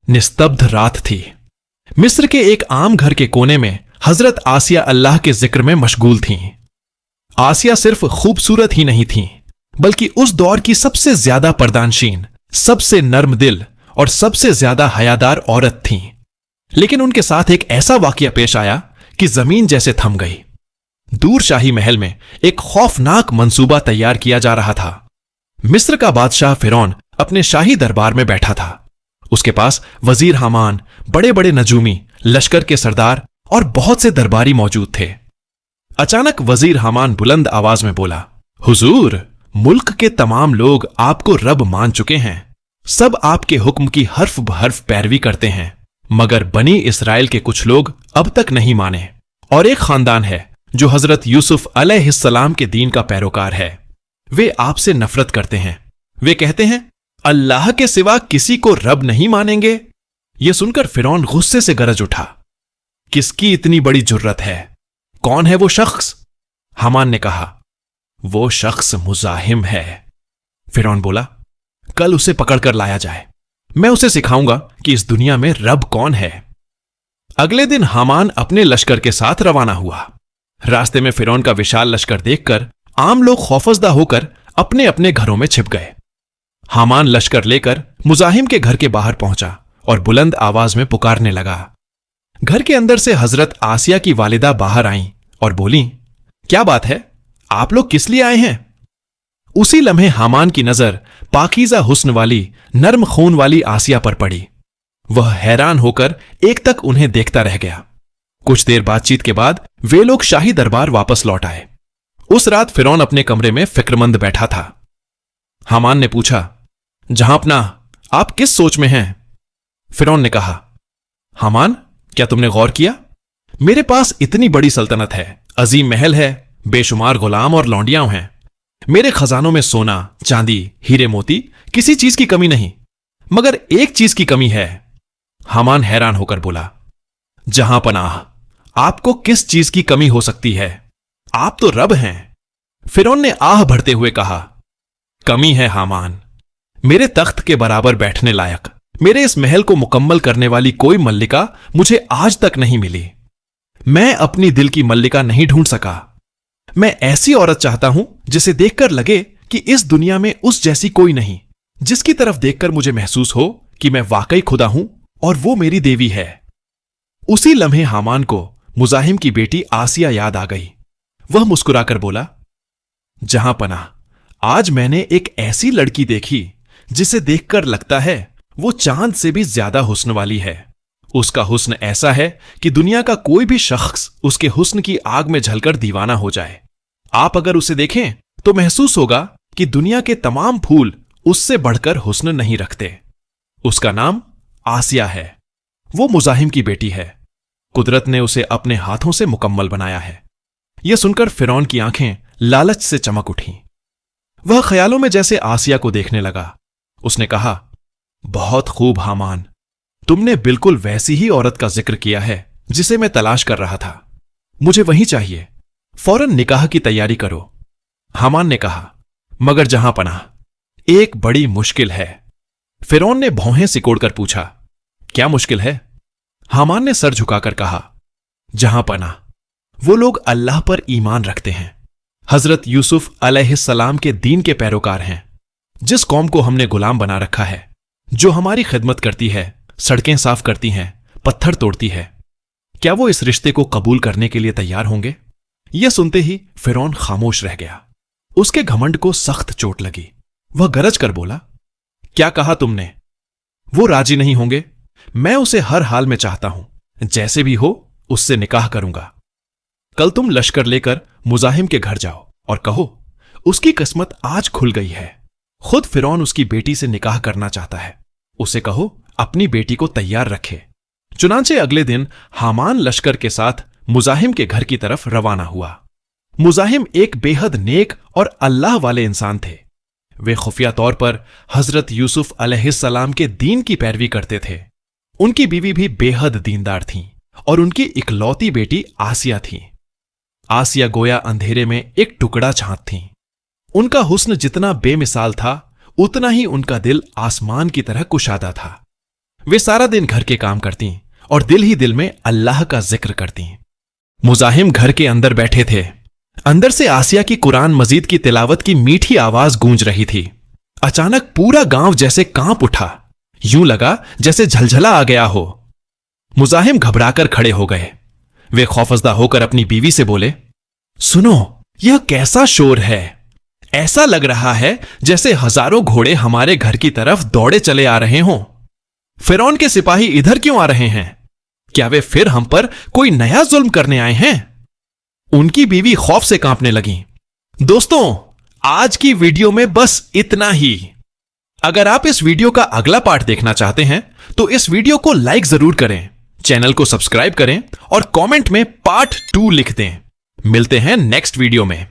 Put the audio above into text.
निस्तब्ध रात थी। मिस्र के एक आम घर के कोने में हजरत आसिया अल्लाह के जिक्र में मशगूल थीं। आसिया सिर्फ खूबसूरत ही नहीं थीं, बल्कि उस दौर की सबसे ज्यादा पर्दानशीन, सबसे नर्म दिल और सबसे ज्यादा हयादार औरत थीं। लेकिन उनके साथ एक ऐसा वाकया पेश आया कि जमीन जैसे थम गई। दूर शाही महल में एक खौफनाक मंसूबा तैयार किया जा रहा था। मिस्र का बादशाह फिरौन अपने शाही दरबार में बैठा था। उसके पास वजीर हामान, बड़े बड़े नजूमी, लश्कर के सरदार और बहुत से दरबारी मौजूद थे। अचानक वजीर हामान बुलंद आवाज में बोला, हुजूर, मुल्क के तमाम लोग आपको रब मान चुके हैं। सब आपके हुक्म की हर्फ बहर्फ पैरवी करते हैं, मगर बनी इसराइल के कुछ लोग अब तक नहीं माने। और एक खानदान है जो हजरत यूसुफ अलैहिस्सलाम के दीन का पैरोकार है। वे आपसे नफरत करते हैं। वे कहते हैं, अल्लाह के सिवा किसी को रब नहीं मानेंगे। यह सुनकर फिरौन गुस्से से गरज उठा। किसकी इतनी बड़ी जुर्रत है? कौन है वो शख्स? हामान ने कहा, वो शख्स मुजाहिम है। फिरौन बोला, कल उसे पकड़कर लाया जाए। मैं उसे सिखाऊंगा कि इस दुनिया में रब कौन है। अगले दिन हामान अपने लश्कर के साथ रवाना हुआ। रास्ते में फिरौन का विशाल लश्कर देखकर आम लोग खौफजदा होकर अपने अपने घरों में छिप गए। हामान लश्कर लेकर मुजाहिम के घर के बाहर पहुंचा और बुलंद आवाज में पुकारने लगा। घर के अंदर से हजरत आसिया की वालिदा बाहर आईं और बोली, क्या बात है? आप लोग किस लिए आए हैं? उसी लम्हे हामान की नजर पाकीज़ा हुस्न वाली, नर्म खून वाली आसिया पर पड़ी। वह हैरान होकर एक तक उन्हें देखता रह गया। कुछ देर बातचीत के बाद वे लोग शाही दरबार वापस लौट आए। उस रात फिरौन अपने कमरे में फिक्रमंद बैठा था। हामान ने पूछा, जहांपना, आप किस सोच में हैं? फिरौन ने कहा, हामान, क्या तुमने गौर किया? मेरे पास इतनी बड़ी सल्तनत है, अजीम महल है, बेशुमार गुलाम और लौंडियां हैं। मेरे खजानों में सोना, चांदी, हीरे मोती, किसी चीज की कमी नहीं, मगर एक चीज की कमी है। हामान हैरान होकर बोला, जहां पनाह, आपको किस चीज की कमी हो सकती है? आप तो रब हैं। फिरौन ने आह भरते हुए कहा, कमी है हामान, मेरे तख्त के बराबर बैठने लायक, मेरे इस महल को मुकम्मल करने वाली कोई मल्लिका मुझे आज तक नहीं मिली। मैं अपनी दिल की मल्लिका नहीं ढूंढ सका। मैं ऐसी औरत चाहता हूं जिसे देखकर लगे कि इस दुनिया में उस जैसी कोई नहीं, जिसकी तरफ देखकर मुझे महसूस हो कि मैं वाकई खुदा हूं और वो मेरी देवी है। उसी लम्हे हामान को मुजाहिम की बेटी आसिया याद आ गई। वह मुस्कुराकर बोला, जहां पनाह, आज मैंने एक ऐसी लड़की देखी जिसे देखकर लगता है वो चांद से भी ज्यादा हुस्न वाली है। उसका हुस्न ऐसा है कि दुनिया का कोई भी शख्स उसके हुस्न की आग में झलकर दीवाना हो जाए। आप अगर उसे देखें तो महसूस होगा कि दुनिया के तमाम फूल उससे बढ़कर हुस्न नहीं रखते। उसका नाम आसिया है। वो मुजाहिम की बेटी है। कुदरत ने उसे अपने हाथों से मुकम्मल बनाया है। यह सुनकर फिरौन की आंखें लालच से चमक उठीं। वह ख्यालों में जैसे आसिया को देखने लगा। उसने कहा, बहुत खूब हामान, तुमने बिल्कुल वैसी ही औरत का जिक्र किया है जिसे मैं तलाश कर रहा था। मुझे वही चाहिए। फौरन निकाह की तैयारी करो। हामान ने कहा, मगर जहां पनाह, एक बड़ी मुश्किल है। फिरौन ने भौहें सिकोड़कर पूछा, क्या मुश्किल है? हामान ने सर झुकाकर कहा, जहां पनाह, वो लोग अल्लाह पर ईमान रखते हैं, हजरत यूसुफ अलैहिस्सलाम के दीन के पैरोकार हैं। जिस कौम को हमने गुलाम बना रखा है, जो हमारी खिदमत करती है, सड़कें साफ करती हैं, पत्थर तोड़ती है, क्या वो इस रिश्ते को कबूल करने के लिए तैयार होंगे? यह सुनते ही फिरौन खामोश रह गया। उसके घमंड को सख्त चोट लगी। वह गरज कर बोला, क्या कहा तुमने? वो राजी नहीं होंगे। मैं उसे हर हाल में चाहता हूं। जैसे भी हो उससे निकाह करूंगा। कल तुम लश्कर लेकर मुजाहिम के घर जाओ और कहो, उसकी किस्मत आज खुल गई है। खुद फिरौन उसकी बेटी से निकाह करना चाहता है। उसे कहो अपनी बेटी को तैयार रखे। चुनांचे अगले दिन हामान लश्कर के साथ मुजाहिम के घर की तरफ रवाना हुआ। मुजाहिम एक बेहद नेक और अल्लाह वाले इंसान थे। वे खुफिया तौर पर हजरत यूसुफ अलैहिस्सलाम के दीन की पैरवी करते थे। उनकी बीवी भी बेहद दीनदार थीं और उनकी इकलौती बेटी आसिया थी। आसिया गोया अंधेरे में एक टुकड़ा छांट थीं। उनका हुस्न जितना बेमिसाल था, उतना ही उनका दिल आसमान की तरह कुशादा था। वे सारा दिन घर के काम करती और दिल ही दिल में अल्लाह का जिक्र करती। मुजाहिम घर के अंदर बैठे थे। अंदर से आसिया की कुरान मजीद की तिलावत की मीठी आवाज गूंज रही थी। अचानक पूरा गांव जैसे कांप उठा, यूं लगा जैसे झलझला आ गया हो। मुजाहिम घबराकर खड़े हो गए। वे खौफजदा होकर अपनी बीवी से बोले, सुनो, यह कैसा शोर है? ऐसा लग रहा है जैसे हजारों घोड़े हमारे घर की तरफ दौड़े चले आ रहे हों। फिरौन के सिपाही इधर क्यों आ रहे हैं? क्या वे फिर हम पर कोई नया जुल्म करने आए हैं? उनकी बीवी खौफ से कांपने लगी। दोस्तों, आज की वीडियो में बस इतना ही। अगर आप इस वीडियो का अगला पार्ट देखना चाहते हैं तो इस वीडियो को लाइक जरूर करें, चैनल को सब्सक्राइब करें और कमेंट में पार्ट 2 लिख दें। मिलते हैं नेक्स्ट वीडियो में।